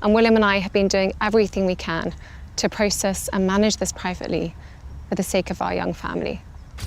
and William and I have been doing everything we can to process and manage this privately for the sake of our young family.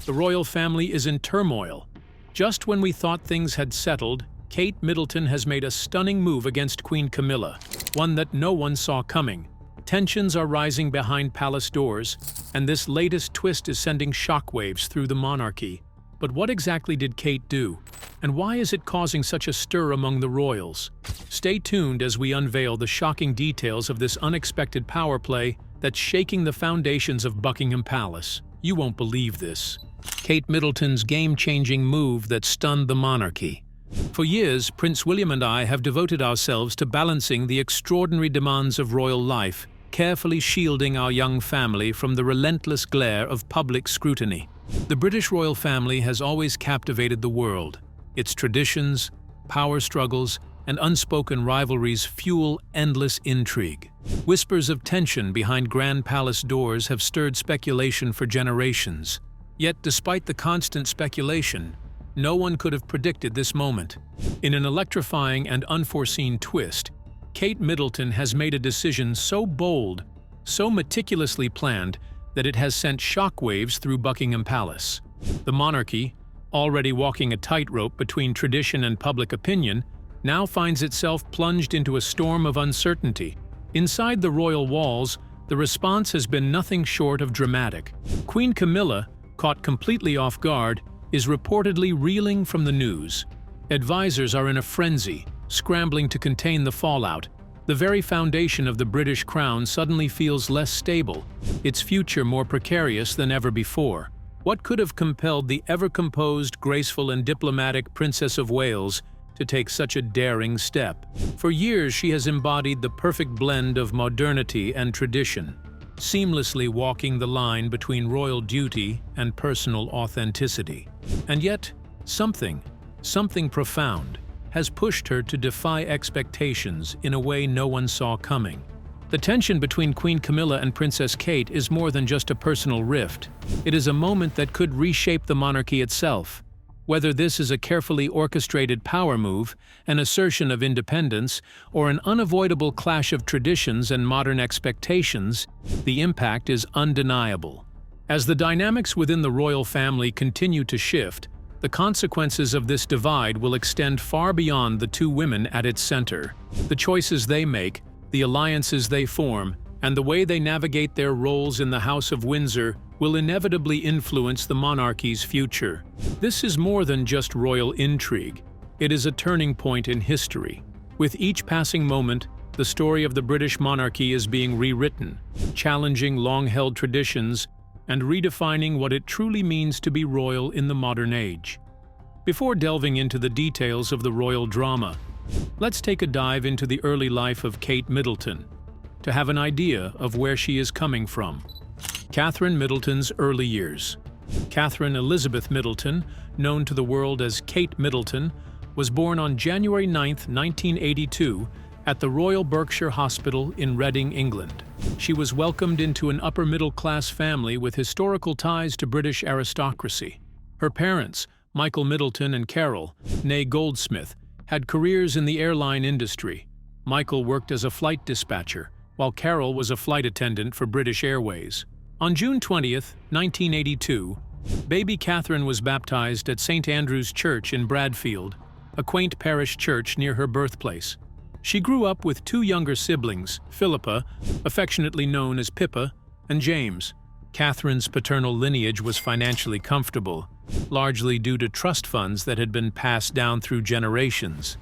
The royal family is in turmoil. Just when we thought things had settled, Kate Middleton has made a stunning move against Queen Camilla, one that no one saw coming. Tensions are rising behind palace doors, and this latest twist is sending shockwaves through the monarchy. But what exactly did Kate do? And why is it causing such a stir among the royals? Stay tuned as we unveil the shocking details of this unexpected power play that's shaking the foundations of Buckingham Palace. You won't believe this. Kate Middleton's game-changing move that stunned the monarchy. For years, Prince William and I have devoted ourselves to balancing the extraordinary demands of royal life, carefully shielding our young family from the relentless glare of public scrutiny. The British royal family has always captivated the world. Its traditions, power struggles, and unspoken rivalries fuel endless intrigue. Whispers of tension behind grand palace doors have stirred speculation for generations. Yet, despite the constant speculation, no one could have predicted this moment. In an electrifying and unforeseen twist, Kate Middleton has made a decision so bold, so meticulously planned, that it has sent shockwaves through Buckingham Palace. The monarchy, already walking a tightrope between tradition and public opinion, now finds itself plunged into a storm of uncertainty. Inside the royal walls, the response has been nothing short of dramatic. Queen Camilla, caught completely off guard, is reportedly reeling from the news. Advisors are in a frenzy, scrambling to contain the fallout. The very foundation of the British crown suddenly feels less stable, its future more precarious than ever before. What could have compelled the ever-composed, graceful, and diplomatic Princess of Wales to take such a daring step? For years, she has embodied the perfect blend of modernity and tradition, seamlessly walking the line between royal duty and personal authenticity. And yet, something profound has pushed her to defy expectations in a way no one saw coming. The tension between Queen Camilla and Princess Kate is more than just a personal rift. It is a moment that could reshape the monarchy itself. Whether this is a carefully orchestrated power move, an assertion of independence, or an unavoidable clash of traditions and modern expectations, the impact is undeniable. As the dynamics within the royal family continue to shift, the consequences of this divide will extend far beyond the two women at its center. The choices they make, the alliances they form, and the way they navigate their roles in the House of Windsor will inevitably influence the monarchy's future. This is more than just royal intrigue. It is a turning point in history. With each passing moment, the story of the British monarchy is being rewritten, challenging long-held traditions and redefining what it truly means to be royal in the modern age. Before delving into the details of the royal drama, let's take a dive into the early life of Kate Middleton, to have an idea of where she is coming from. Catherine Middleton's early years. Catherine Elizabeth Middleton, known to the world as Kate Middleton, was born on January 9, 1982, at the Royal Berkshire Hospital in Reading, England. She was welcomed into an upper-middle-class family with historical ties to British aristocracy. Her parents, Michael Middleton and Carol, née Goldsmith, had careers in the airline industry. Michael worked as a flight dispatcher, while Carol was a flight attendant for British Airways. On June 20, 1982, baby Catherine was baptized at St. Andrew's Church in Bradfield, a quaint parish church near her birthplace. She grew up with two younger siblings, Philippa, affectionately known as Pippa, and James. Catherine's paternal lineage was financially comfortable, largely due to trust funds that had been passed down through generations.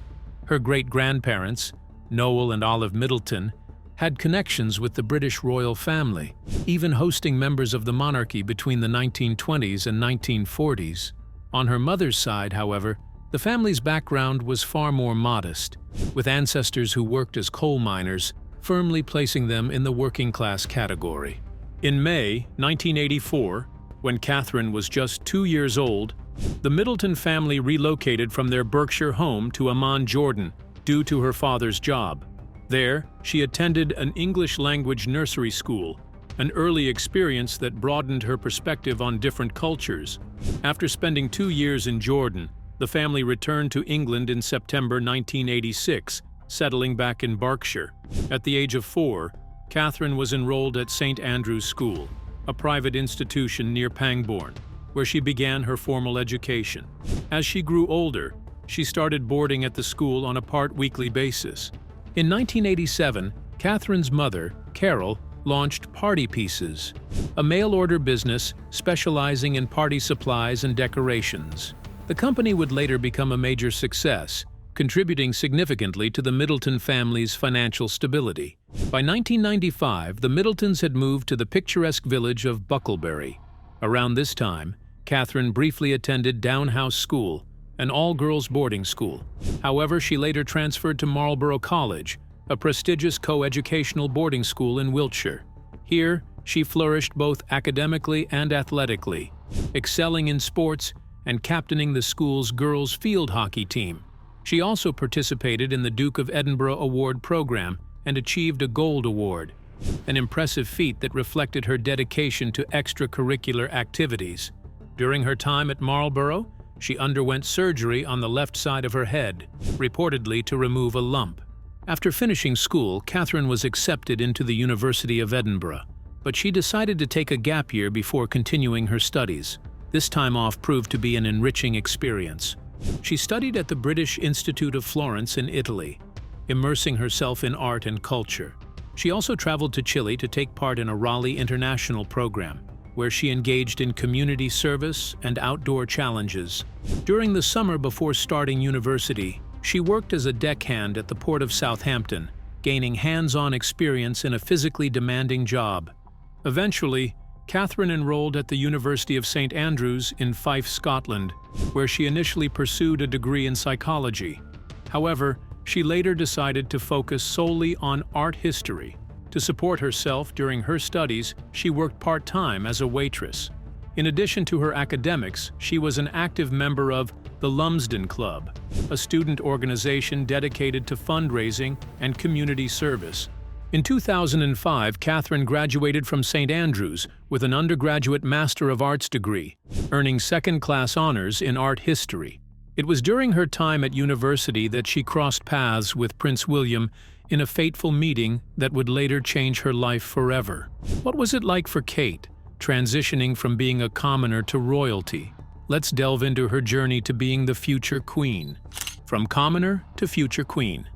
Her great-grandparents, Noel and Olive Middleton, had connections with the British royal family, even hosting members of the monarchy between the 1920s and 1940s. On her mother's side, however, the family's background was far more modest, with ancestors who worked as coal miners, firmly placing them in the working-class category. In May 1984, when Catherine was just 2 years old, the Middleton family relocated from their Berkshire home to Amman, Jordan, due to her father's job. There, she attended an English-language nursery school, an early experience that broadened her perspective on different cultures. After spending 2 years in Jordan, the family returned to England in September 1986, settling back in Berkshire. At the age of 4, Catherine was enrolled at St. Andrew's School, a private institution near Pangbourne, where she began her formal education. As she grew older, she started boarding at the school on a part-weekly basis. In 1987, Catherine's mother, Carol, launched Party Pieces, a mail-order business specializing in party supplies and decorations. The company would later become a major success, contributing significantly to the Middleton family's financial stability. By 1995, the Middletons had moved to the picturesque village of Bucklebury. Around this time, Catherine briefly attended Down House School, an all-girls boarding school. However, she later transferred to Marlborough College, a prestigious co-educational boarding school in Wiltshire. Here, she flourished both academically and athletically, excelling in sports and captaining the school's girls' field hockey team. She also participated in the Duke of Edinburgh Award program and achieved a Gold Award, an impressive feat that reflected her dedication to extracurricular activities. During her time at Marlborough, she underwent surgery on the left side of her head, reportedly to remove a lump. After finishing school, Catherine was accepted into the University of Edinburgh, but she decided to take a gap year before continuing her studies. This time off proved to be an enriching experience. She studied at the British Institute of Florence in Italy, immersing herself in art and culture. She also traveled to Chile to take part in a Raleigh International program, where she engaged in community service and outdoor challenges. During the summer before starting university, she worked as a deckhand at the Port of Southampton, gaining hands-on experience in a physically demanding job. Eventually, Catherine enrolled at the University of St. Andrews in Fife, Scotland, where she initially pursued a degree in psychology. However, she later decided to focus solely on art history. To support herself during her studies, she worked part-time as a waitress. In addition to her academics, she was an active member of the Lumsden Club, a student organization dedicated to fundraising and community service. In 2005, Catherine graduated from St. Andrews with an undergraduate Master of Arts degree, earning second-class honors in art history. It was during her time at university that she crossed paths with Prince William in a fateful meeting that would later change her life forever. What was it like for Kate, transitioning from being a commoner to royalty? Let's delve into her journey to being the future queen. From commoner to future queen.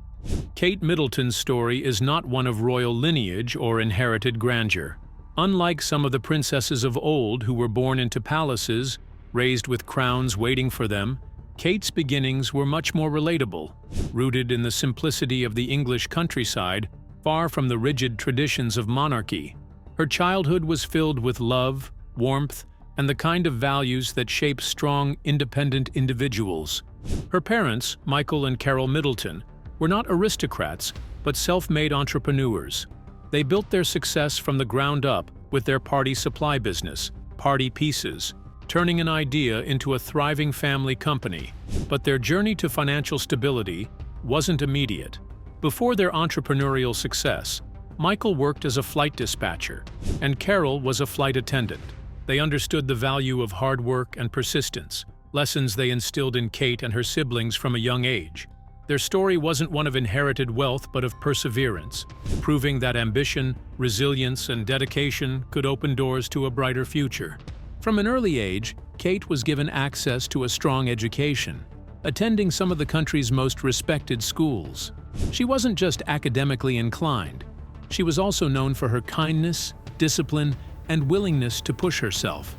Kate Middleton's story is not one of royal lineage or inherited grandeur. Unlike some of the princesses of old who were born into palaces, raised with crowns waiting for them, Kate's beginnings were much more relatable, rooted in the simplicity of the English countryside, far from the rigid traditions of monarchy. Her childhood was filled with love, warmth, and the kind of values that shape strong, independent individuals. Her parents, Michael and Carol Middleton, were not aristocrats, but self-made entrepreneurs. They built their success from the ground up with their party supply business, Party Pieces, turning an idea into a thriving family company. But their journey to financial stability wasn't immediate. Before their entrepreneurial success, Michael worked as a flight dispatcher, and Carol was a flight attendant. They understood the value of hard work and persistence, lessons they instilled in Kate and her siblings from a young age. Their story wasn't one of inherited wealth but of perseverance, proving that ambition, resilience, and dedication could open doors to a brighter future. From an early age, Kate was given access to a strong education, attending some of the country's most respected schools. She wasn't just academically inclined. She was also known for her kindness, discipline, and willingness to push herself.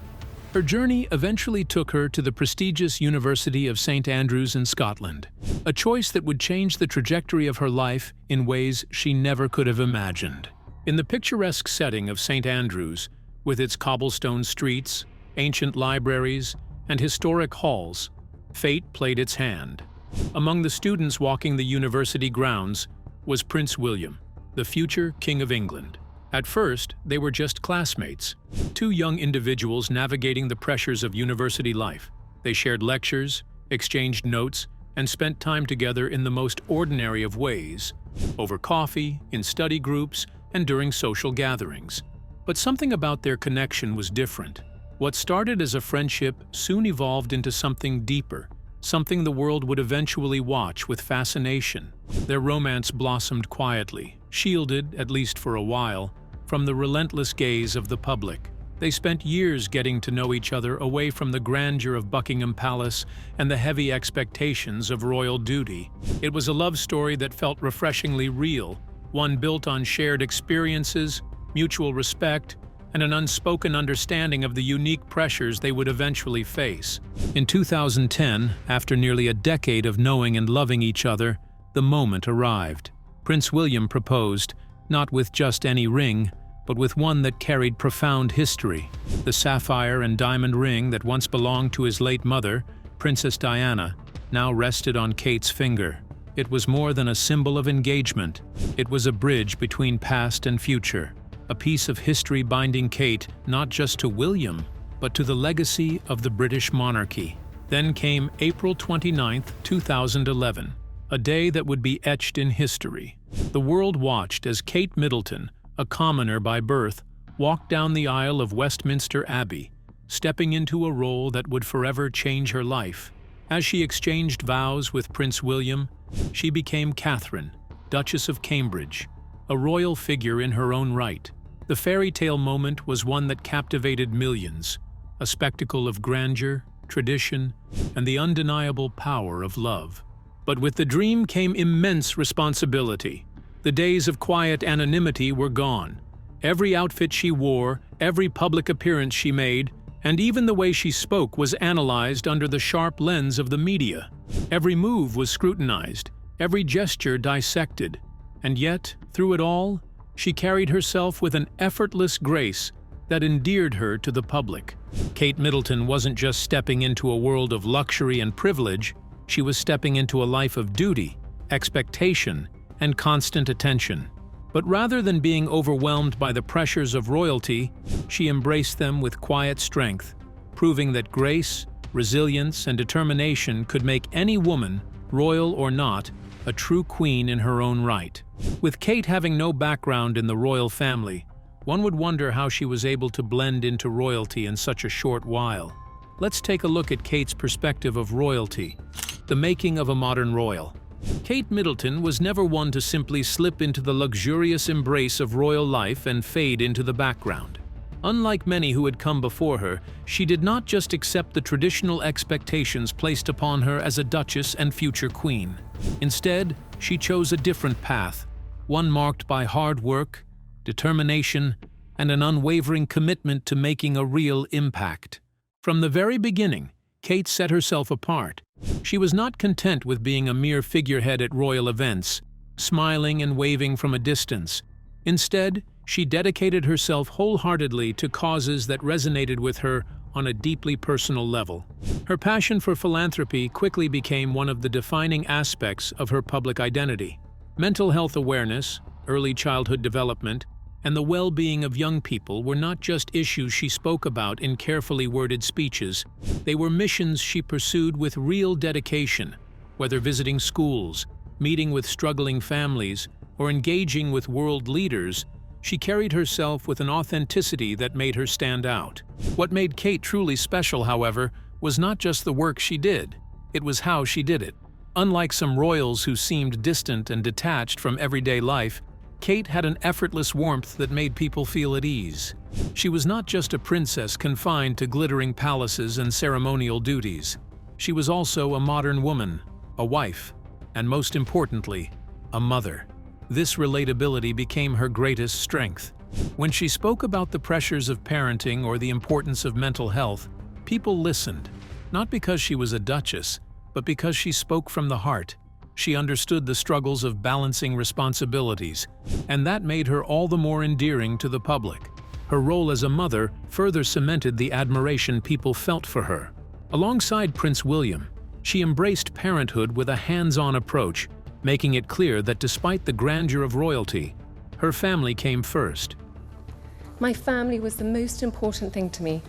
Her journey eventually took her to the prestigious University of St. Andrews in Scotland, a choice that would change the trajectory of her life in ways she never could have imagined. In the picturesque setting of St. Andrews, with its cobblestone streets, ancient libraries, and historic halls, fate played its hand. Among the students walking the university grounds was Prince William, the future King of England. At first, they were just classmates, two young individuals navigating the pressures of university life. They shared lectures, exchanged notes, and spent time together in the most ordinary of ways, over coffee, in study groups, and during social gatherings. But something about their connection was different. What started as a friendship soon evolved into something deeper, something the world would eventually watch with fascination. Their romance blossomed quietly, shielded, at least for a while, from the relentless gaze of the public. They spent years getting to know each other away from the grandeur of Buckingham Palace and the heavy expectations of royal duty. It was a love story that felt refreshingly real, one built on shared experiences, mutual respect, and an unspoken understanding of the unique pressures they would eventually face. In 2010, after nearly a decade of knowing and loving each other, the moment arrived. Prince William proposed, not with just any ring, but with one that carried profound history. The sapphire and diamond ring that once belonged to his late mother, Princess Diana, now rested on Kate's finger. It was more than a symbol of engagement. It was a bridge between past and future, a piece of history binding Kate not just to William, but to the legacy of the British monarchy. Then came April 29, 2011, a day that would be etched in history. The world watched as Kate Middleton, a commoner by birth, walked down the aisle of Westminster Abbey, stepping into a role that would forever change her life. As she exchanged vows with Prince William, she became Catherine, Duchess of Cambridge, a royal figure in her own right. The fairy tale moment was one that captivated millions, a spectacle of grandeur, tradition, and the undeniable power of love. But with the dream came immense responsibility. The days of quiet anonymity were gone. Every outfit she wore, every public appearance she made, and even the way she spoke was analyzed under the sharp lens of the media. Every move was scrutinized, every gesture dissected. And yet, through it all, she carried herself with an effortless grace that endeared her to the public. Kate Middleton wasn't just stepping into a world of luxury and privilege, she was stepping into a life of duty, expectation, and constant attention. But rather than being overwhelmed by the pressures of royalty, she embraced them with quiet strength, proving that grace, resilience, and determination could make any woman, royal or not, a true queen in her own right. With Kate having no background in the royal family, one would wonder how she was able to blend into royalty in such a short while. Let's take a look at Kate's perspective of royalty, the making of a modern royal. Kate Middleton was never one to simply slip into the luxurious embrace of royal life and fade into the background. Unlike many who had come before her, she did not just accept the traditional expectations placed upon her as a duchess and future queen. Instead, she chose a different path, one marked by hard work, determination, and an unwavering commitment to making a real impact. From the very beginning, Kate set herself apart. She was not content with being a mere figurehead at royal events, smiling and waving from a distance. Instead, she dedicated herself wholeheartedly to causes that resonated with her on a deeply personal level. Her passion for philanthropy quickly became one of the defining aspects of her public identity. Mental health awareness, early childhood development, and the well-being of young people were not just issues she spoke about in carefully worded speeches. They were missions she pursued with real dedication, whether visiting schools, meeting with struggling families, or engaging with world leaders. She carried herself with an authenticity that made her stand out. What made Kate truly special, however, was not just the work she did, it was how she did it. Unlike some royals who seemed distant and detached from everyday life, Kate had an effortless warmth that made people feel at ease. She was not just a princess confined to glittering palaces and ceremonial duties. She was also a modern woman, a wife, and most importantly, a mother. This relatability became her greatest strength. When she spoke about the pressures of parenting or the importance of mental health, people listened, not because she was a duchess, but because she spoke from the heart. She understood the struggles of balancing responsibilities, and that made her all the more endearing to the public. Her role as a mother further cemented the admiration people felt for her. Alongside Prince William, she embraced parenthood with a hands-on approach, making it clear that despite the grandeur of royalty, her family came first. My family was the most important thing to me.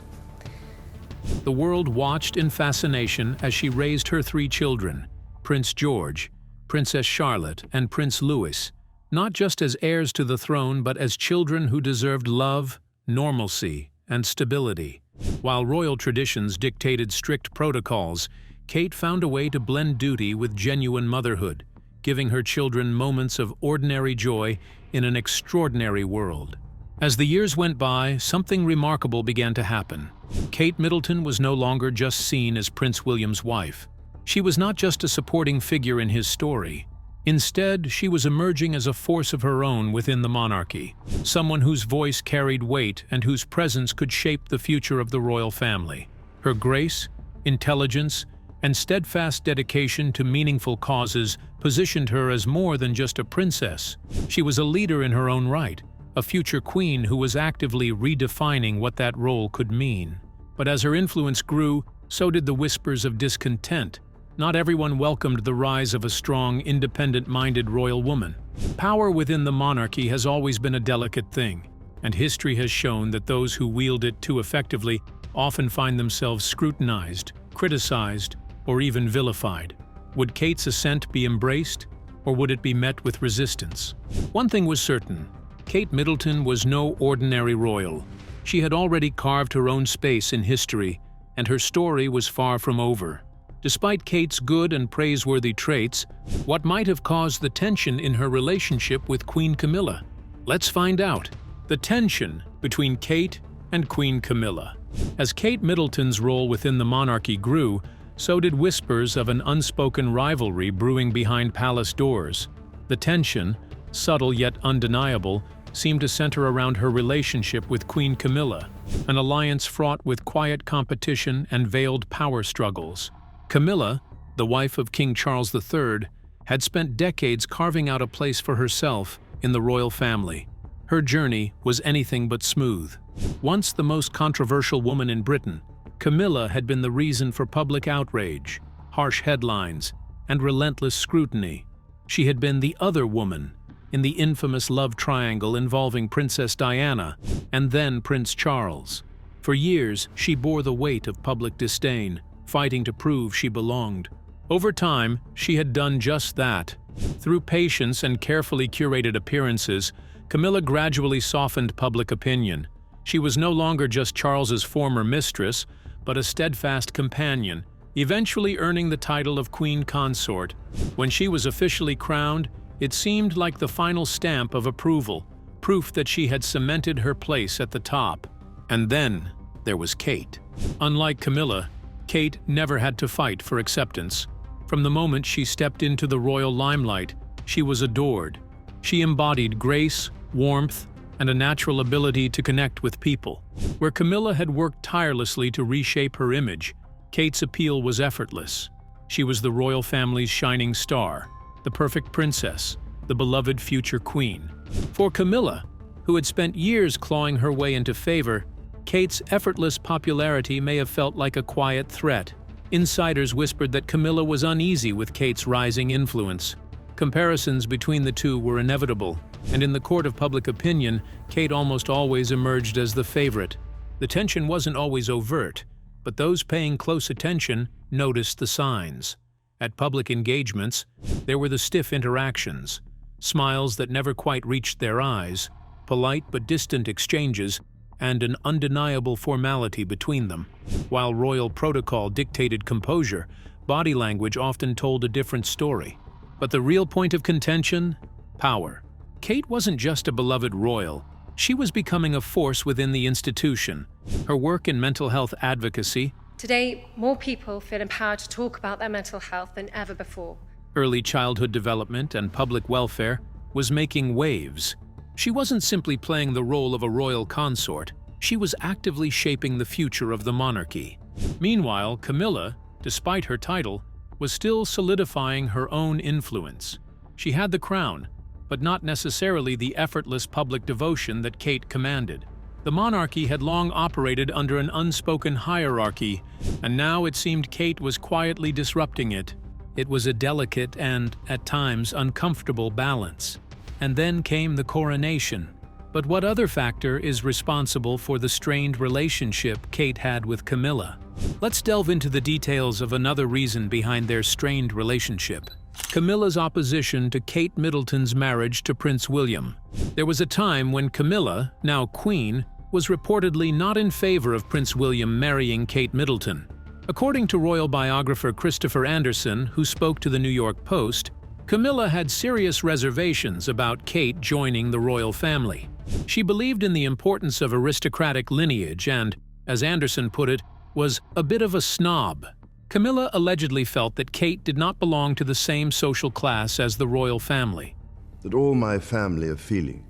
The world watched in fascination as she raised her 3 children, Prince George, Princess Charlotte, and Prince Louis, not just as heirs to the throne but as children who deserved love, normalcy, and stability. While royal traditions dictated strict protocols, Kate found a way to blend duty with genuine motherhood, giving her children moments of ordinary joy in an extraordinary world. As the years went by, something remarkable began to happen. Kate Middleton was no longer just seen as Prince William's wife. She was not just a supporting figure in his story. Instead, she was emerging as a force of her own within the monarchy, someone whose voice carried weight and whose presence could shape the future of the royal family. Her grace, intelligence, and steadfast dedication to meaningful causes positioned her as more than just a princess. She was a leader in her own right, a future queen who was actively redefining what that role could mean. But as her influence grew, so did the whispers of discontent. Not everyone welcomed the rise of a strong, independent-minded royal woman. Power within the monarchy has always been a delicate thing, and history has shown that those who wield it too effectively often find themselves scrutinized, criticized, or even vilified. Would Kate's ascent be embraced, or would it be met with resistance? One thing was certain: Kate Middleton was no ordinary royal. She had already carved her own space in history, and her story was far from over. Despite Kate's good and praiseworthy traits, what might have caused the tension in her relationship with Queen Camilla? Let's find out. The tension between Kate and Queen Camilla. As Kate Middleton's role within the monarchy grew, so did whispers of an unspoken rivalry brewing behind palace doors. The tension, subtle yet undeniable, seemed to center around her relationship with Queen Camilla, an alliance fraught with quiet competition and veiled power struggles. Camilla, the wife of King Charles III, had spent decades carving out a place for herself in the royal family. Her journey was anything but smooth. Once the most controversial woman in Britain, Camilla had been the reason for public outrage, harsh headlines, and relentless scrutiny. She had been the other woman in the infamous love triangle involving Princess Diana and then Prince Charles. For years, she bore the weight of public disdain, fighting to prove she belonged. Over time, she had done just that. Through patience and carefully curated appearances, Camilla gradually softened public opinion. She was no longer just Charles's former mistress, but a steadfast companion, eventually earning the title of Queen Consort. When she was officially crowned, it seemed like the final stamp of approval, proof that she had cemented her place at the top. And then there was Kate. Unlike Camilla, Kate never had to fight for acceptance. From the moment she stepped into the royal limelight, she was adored. She embodied grace, warmth, and a natural ability to connect with people. Where Camilla had worked tirelessly to reshape her image, Kate's appeal was effortless. She was the royal family's shining star, the perfect princess, the beloved future queen. For Camilla, who had spent years clawing her way into favor, Kate's effortless popularity may have felt like a quiet threat. Insiders whispered that Camilla was uneasy with Kate's rising influence. Comparisons between the two were inevitable, and in the court of public opinion, Kate almost always emerged as the favorite. The tension wasn't always overt, but those paying close attention noticed the signs. At public engagements, there were the stiff interactions, smiles that never quite reached their eyes, polite but distant exchanges, and an undeniable formality between them. While royal protocol dictated composure, body language often told a different story. But the real point of contention? Power. Kate wasn't just a beloved royal. She was becoming a force within the institution. Her work in mental health advocacy, today, more people feel empowered to talk about their mental health than ever before. early childhood development, and public welfare, was making waves. She wasn't simply playing the role of a royal consort, she was actively shaping the future of the monarchy. Meanwhile, Camilla, despite her title, was still solidifying her own influence. She had the crown, but not necessarily the effortless public devotion that Kate commanded. The monarchy had long operated under an unspoken hierarchy, and now it seemed Kate was quietly disrupting it. It was a delicate and, at times, uncomfortable balance. And then came the coronation. But what other factor is responsible for the strained relationship Kate had with Camilla? Let's delve into the details of another reason behind their strained relationship. Camilla's opposition to Kate Middleton's marriage to Prince William. There was a time when Camilla, now Queen, was reportedly not in favor of Prince William marrying Kate Middleton. According to royal biographer Christopher Anderson, who spoke to the New York Post, Camilla had serious reservations about Kate joining the royal family. She believed in the importance of aristocratic lineage and, as Anderson put it, was a bit of a snob. Camilla allegedly felt that Kate did not belong to the same social class as the royal family. That all my family are feeling.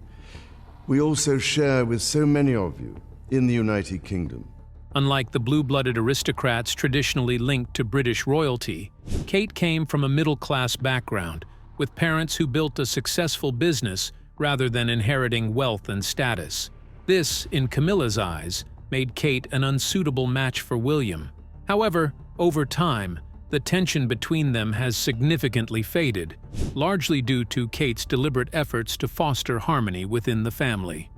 We also share with so many of you in the United Kingdom. Unlike the blue-blooded aristocrats traditionally linked to British royalty, Kate came from a middle-class background, with parents who built a successful business rather than inheriting wealth and status. This, in Camilla's eyes, made Kate an unsuitable match for William. However, over time, the tension between them has significantly faded, largely due to Kate's deliberate efforts to foster harmony within the family.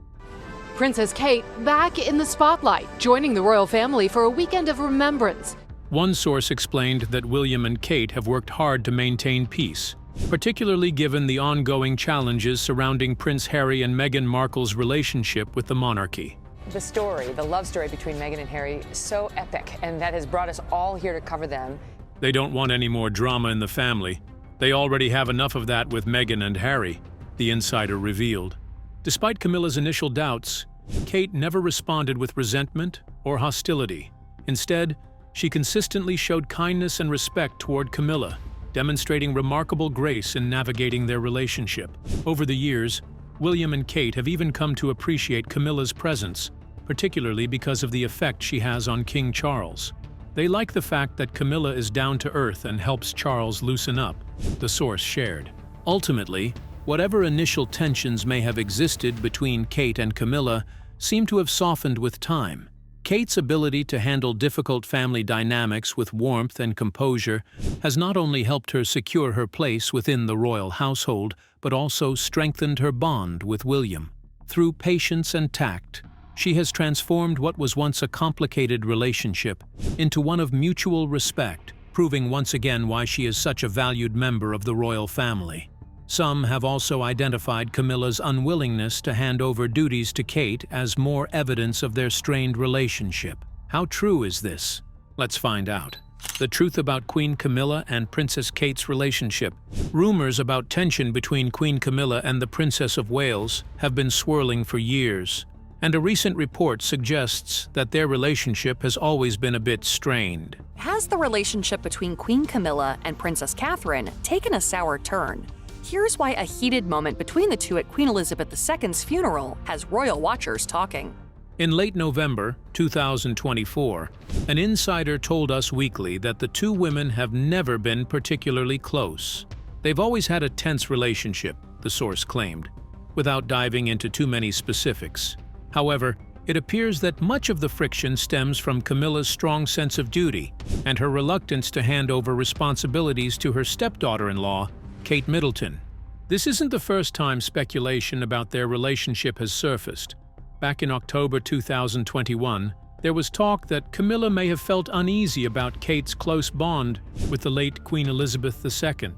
Princess Kate back in the spotlight, joining the royal family for a weekend of remembrance. One source explained that William and Kate have worked hard to maintain peace, particularly given the ongoing challenges surrounding Prince Harry and Meghan Markle's relationship with the monarchy. The love story between Meghan and Harry is so epic, and that has brought us all here to cover them. They don't want any more drama in the family. They already have enough of that with Meghan and Harry, the insider revealed. Despite Camilla's initial doubts, Kate never responded with resentment or hostility. Instead, she consistently showed kindness and respect toward Camilla, demonstrating remarkable grace in navigating their relationship. Over the years, William and Kate have even come to appreciate Camilla's presence, particularly because of the effect she has on King Charles. They like the fact that Camilla is down to earth and helps Charles loosen up, the source shared. Ultimately, whatever initial tensions may have existed between Kate and Camilla seem to have softened with time. Kate's ability to handle difficult family dynamics with warmth and composure has not only helped her secure her place within the royal household, but also strengthened her bond with William. Through patience and tact, she has transformed what was once a complicated relationship into one of mutual respect, proving once again why she is such a valued member of the royal family. Some have also identified Camilla's unwillingness to hand over duties to Kate as more evidence of their strained relationship. How true is this? Let's find out. The truth about Queen Camilla and Princess Kate's relationship. Rumors about tension between Queen Camilla and the Princess of Wales have been swirling for years, and a recent report suggests that their relationship has always been a bit strained. Has the relationship between Queen Camilla and Princess Catherine taken a sour turn? Here's why a heated moment between the two at Queen Elizabeth II's funeral has royal watchers talking. In late November 2024, an insider told Us Weekly that the two women have never been particularly close. They've always had a tense relationship, the source claimed, without diving into too many specifics. However, it appears that much of the friction stems from Camilla's strong sense of duty and her reluctance to hand over responsibilities to her stepdaughter-in-law, Kate Middleton. This isn't the first time speculation about their relationship has surfaced. Back in October 2021, there was talk that Camilla may have felt uneasy about Kate's close bond with the late Queen Elizabeth II.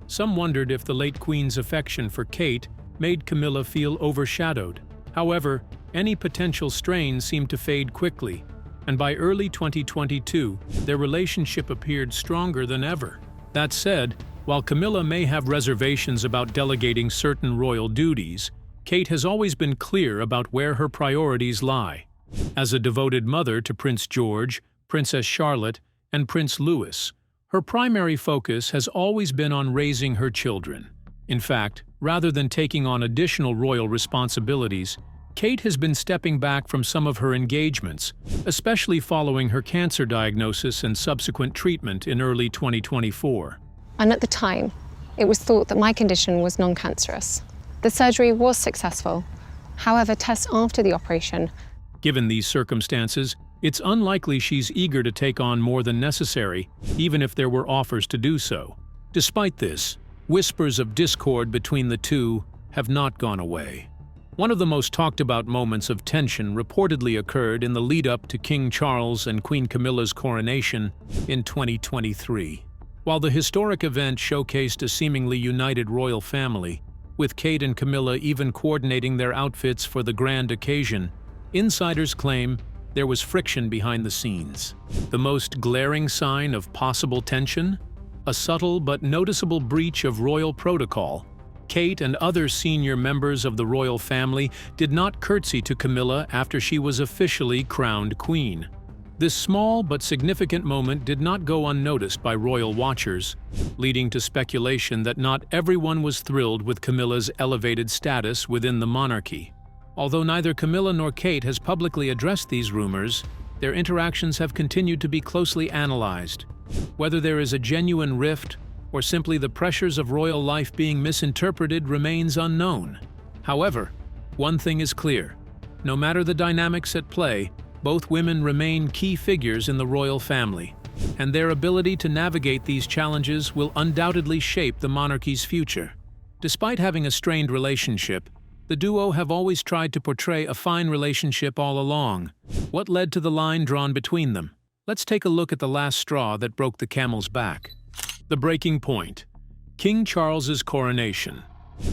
Some wondered if the late Queen's affection for Kate made Camilla feel overshadowed. However, any potential strain seemed to fade quickly, and by early 2022, their relationship appeared stronger than ever. That said, while Camilla may have reservations about delegating certain royal duties, Kate has always been clear about where her priorities lie. As a devoted mother to Prince George, Princess Charlotte, and Prince Louis, her primary focus has always been on raising her children. In fact, rather than taking on additional royal responsibilities, Kate has been stepping back from some of her engagements, especially following her cancer diagnosis and subsequent treatment in early 2024. And at the time, it was thought that my condition was non-cancerous. The surgery was successful. However, tests after the operation. Given these circumstances, it's unlikely she's eager to take on more than necessary, even if there were offers to do so. Despite this, whispers of discord between the two have not gone away. One of the most talked about moments of tension reportedly occurred in the lead-up to King Charles and Queen Camilla's coronation in 2023. While the historic event showcased a seemingly united royal family, with Kate and Camilla even coordinating their outfits for the grand occasion, insiders claim there was friction behind the scenes. The most glaring sign of possible tension? A subtle but noticeable breach of royal protocol. Kate and other senior members of the royal family did not curtsy to Camilla after she was officially crowned queen. This small but significant moment did not go unnoticed by royal watchers, leading to speculation that not everyone was thrilled with Camilla's elevated status within the monarchy. Although neither Camilla nor Kate has publicly addressed these rumors, their interactions have continued to be closely analyzed. Whether there is a genuine rift or simply the pressures of royal life being misinterpreted remains unknown. However, one thing is clear. No matter the dynamics at play, both women remain key figures in the royal family, and their ability to navigate these challenges will undoubtedly shape the monarchy's future. Despite having a strained relationship, the duo have always tried to portray a fine relationship all along. What led to the line drawn between them? Let's take a look at the last straw that broke the camel's back. The breaking point. King Charles's coronation.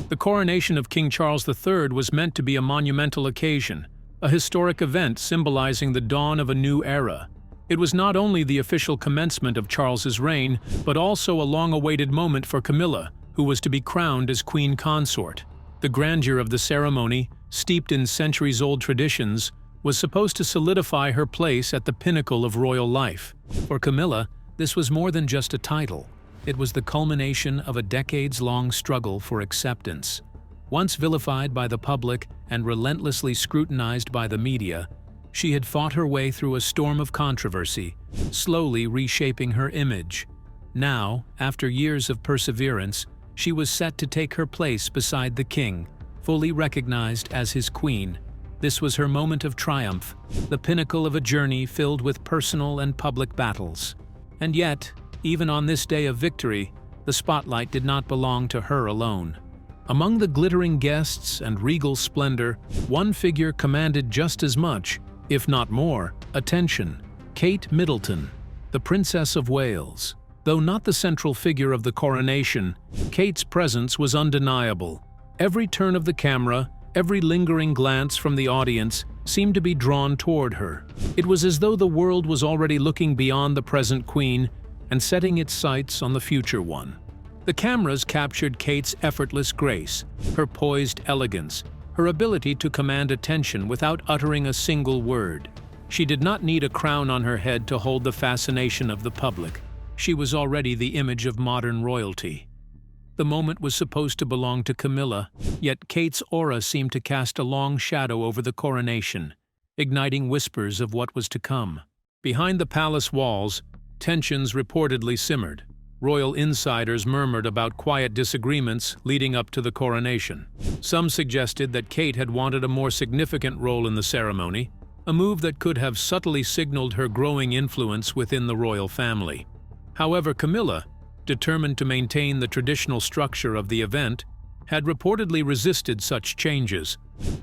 The coronation of King Charles III was meant to be a monumental occasion, a historic event symbolizing the dawn of a new era. It was not only the official commencement of Charles's reign, but also a long-awaited moment for Camilla, who was to be crowned as queen consort. The grandeur of the ceremony, steeped in centuries-old traditions, was supposed to solidify her place at the pinnacle of royal life. For Camilla, this was more than just a title. It was the culmination of a decades-long struggle for acceptance. Once vilified by the public and relentlessly scrutinized by the media, she had fought her way through a storm of controversy, slowly reshaping her image. Now, after years of perseverance, she was set to take her place beside the king, fully recognized as his queen. This was her moment of triumph, the pinnacle of a journey filled with personal and public battles. And yet, even on this day of victory, the spotlight did not belong to her alone. Among the glittering guests and regal splendor, one figure commanded just as much, if not more, attention: Kate Middleton, the Princess of Wales. Though not the central figure of the coronation, Kate's presence was undeniable. Every turn of the camera, every lingering glance from the audience seemed to be drawn toward her. It was as though the world was already looking beyond the present queen and setting its sights on the future one. The cameras captured Kate's effortless grace, her poised elegance, her ability to command attention without uttering a single word. She did not need a crown on her head to hold the fascination of the public. She was already the image of modern royalty. The moment was supposed to belong to Camilla, yet Kate's aura seemed to cast a long shadow over the coronation, igniting whispers of what was to come. Behind the palace walls, tensions reportedly simmered. Royal insiders murmured about quiet disagreements leading up to the coronation. Some suggested that Kate had wanted a more significant role in the ceremony, a move that could have subtly signaled her growing influence within the royal family. However, Camilla, determined to maintain the traditional structure of the event, had reportedly resisted such changes.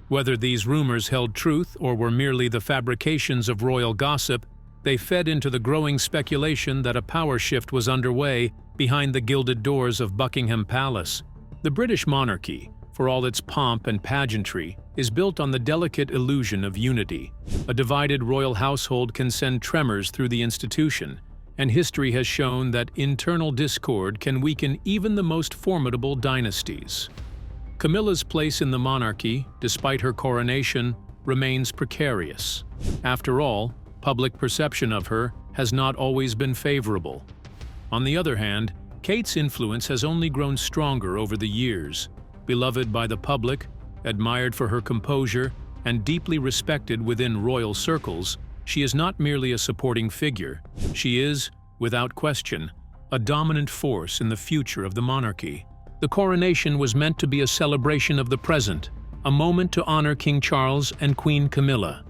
Whether these rumors held truth or were merely the fabrications of royal gossip, they fed into the growing speculation that a power shift was underway behind the gilded doors of Buckingham Palace. The British monarchy, for all its pomp and pageantry, is built on the delicate illusion of unity. A divided royal household can send tremors through the institution, and history has shown that internal discord can weaken even the most formidable dynasties. Camilla's place in the monarchy, despite her coronation, remains precarious. After all, public perception of her has not always been favorable. On the other hand, Kate's influence has only grown stronger over the years. Beloved by the public, admired for her composure, and deeply respected within royal circles, she is not merely a supporting figure. She is, without question, a dominant force in the future of the monarchy. The coronation was meant to be a celebration of the present, a moment to honor King Charles and Queen Camilla.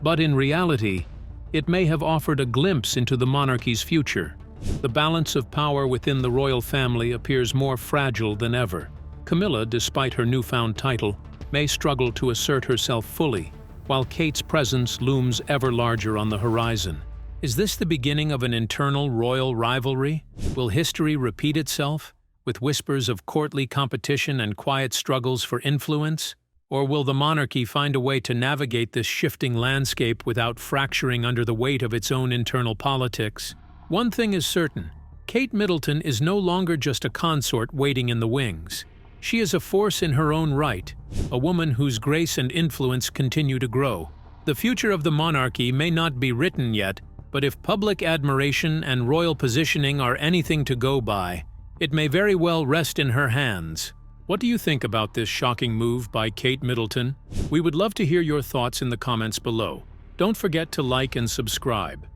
But in reality, it may have offered a glimpse into the monarchy's future. The balance of power within the royal family appears more fragile than ever. Camilla, despite her newfound title, may struggle to assert herself fully, while Kate's presence looms ever larger on the horizon. Is this the beginning of an internal royal rivalry? Will history repeat itself, with whispers of courtly competition and quiet struggles for influence? Or will the monarchy find a way to navigate this shifting landscape without fracturing under the weight of its own internal politics? One thing is certain: Kate Middleton is no longer just a consort waiting in the wings. She is a force in her own right, a woman whose grace and influence continue to grow. The future of the monarchy may not be written yet, but if public admiration and royal positioning are anything to go by, it may very well rest in her hands. What do you think about this shocking move by Kate Middleton? We would love to hear your thoughts in the comments below. Don't forget to like and subscribe.